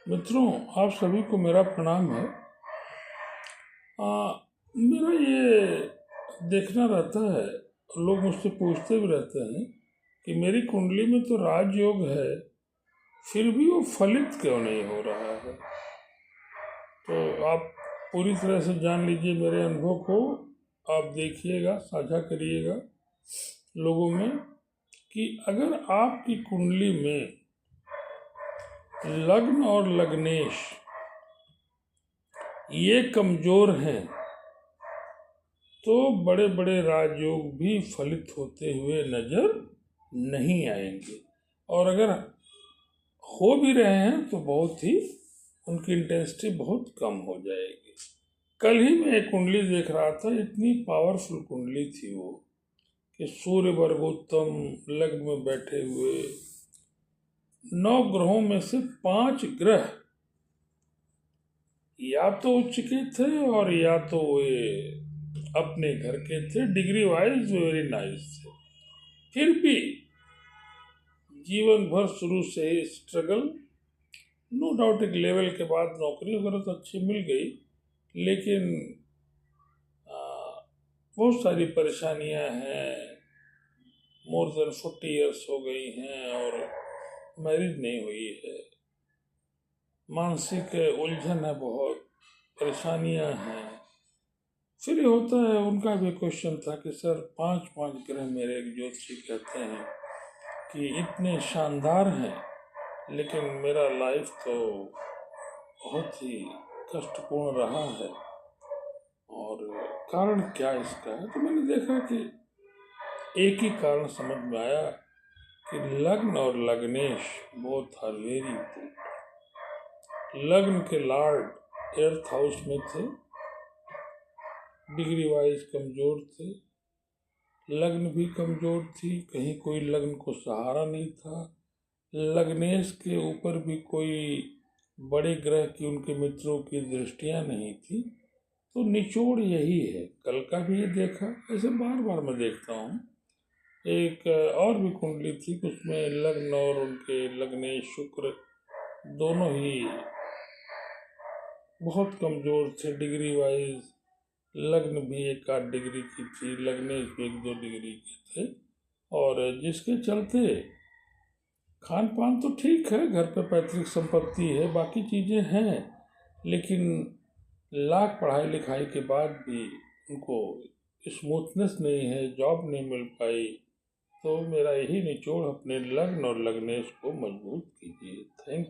मित्रों, आप सभी को मेरा प्रणाम है। मेरा ये देखना रहता है, लोग मुझसे पूछते भी रहते हैं कि मेरी कुंडली में तो राजयोग है, फिर भी वो फलित क्यों नहीं हो रहा है। तो आप पूरी तरह से जान लीजिए मेरे अनुभव को, आप देखिएगा, साझा करिएगा लोगों में कि अगर आपकी कुंडली में लग्न और लग्नेश ये कमजोर हैं तो बड़े बड़े राजयोग भी फलित होते हुए नजर नहीं आएंगे, और अगर हो भी रहे हैं तो बहुत ही उनकी इंटेंसिटी बहुत कम हो जाएगी। कल ही मैं एक कुंडली देख रहा था, इतनी पावरफुल कुंडली थी वो कि सूर्य वर्गोत्तम लग्न में बैठे हुए 9 ग्रहों में से 5 ग्रह या तो उच्च के थे और या तो ये अपने घर के थे, डिग्री वाइज वेरी नाइस थे। फिर भी जीवन भर शुरू से ही स्ट्रगल, नो डाउट एक लेवल के बाद नौकरी वगैरह तो अच्छी मिल गई, लेकिन बहुत सारी परेशानियां हैं। मोर देन 40 ईयर्स हो गई हैं और मैरिज नहीं हुई है। मानसिक उलझन है, बहुत परेशानियां हैं। फिर ये होता है, उनका भी क्वेश्चन था कि सर 5 ग्रह मेरे एक ज्योतिषी कहते हैं कि इतने शानदार हैं, लेकिन मेरा लाइफ तो बहुत ही कष्टपूर्ण रहा है, और कारण क्या इसका है। तो मैंने देखा कि एक ही कारण समझ में आया कि लग्न और लग्नेश बोथ आर वेरी इंपॉर्टेंट। लग्न के लॉर्ड 8th हाउस में थे, डिग्री वाइज कमजोर थे, लग्न भी कमजोर थी, कहीं कोई लग्न को सहारा नहीं था। लग्नेश के ऊपर भी कोई बड़े ग्रह की, उनके मित्रों की दृष्टियां नहीं थी। तो निचोड़ यही है। कल का भी ये देखा, ऐसे बार बार मैं देखता हूँ। एक और भी कुंडली थी, उसमें लग्न और उनके लग्नेश शुक्र दोनों ही बहुत कमजोर थे डिग्री वाइज। लग्न भी 1 आध डिग्री की थी, लग्नेश भी 1-2 डिग्री के थे, और जिसके चलते खान पान तो ठीक है, घर पे पैतृक संपत्ति है, बाकी चीज़ें हैं, लेकिन लाख पढ़ाई लिखाई के बाद भी उनको स्मूथनेस नहीं है, जॉब नहीं मिल पाई। तो मेरा यही निचोड़, अपने लग्न और लग्नेश को मजबूत कीजिए। Thank you.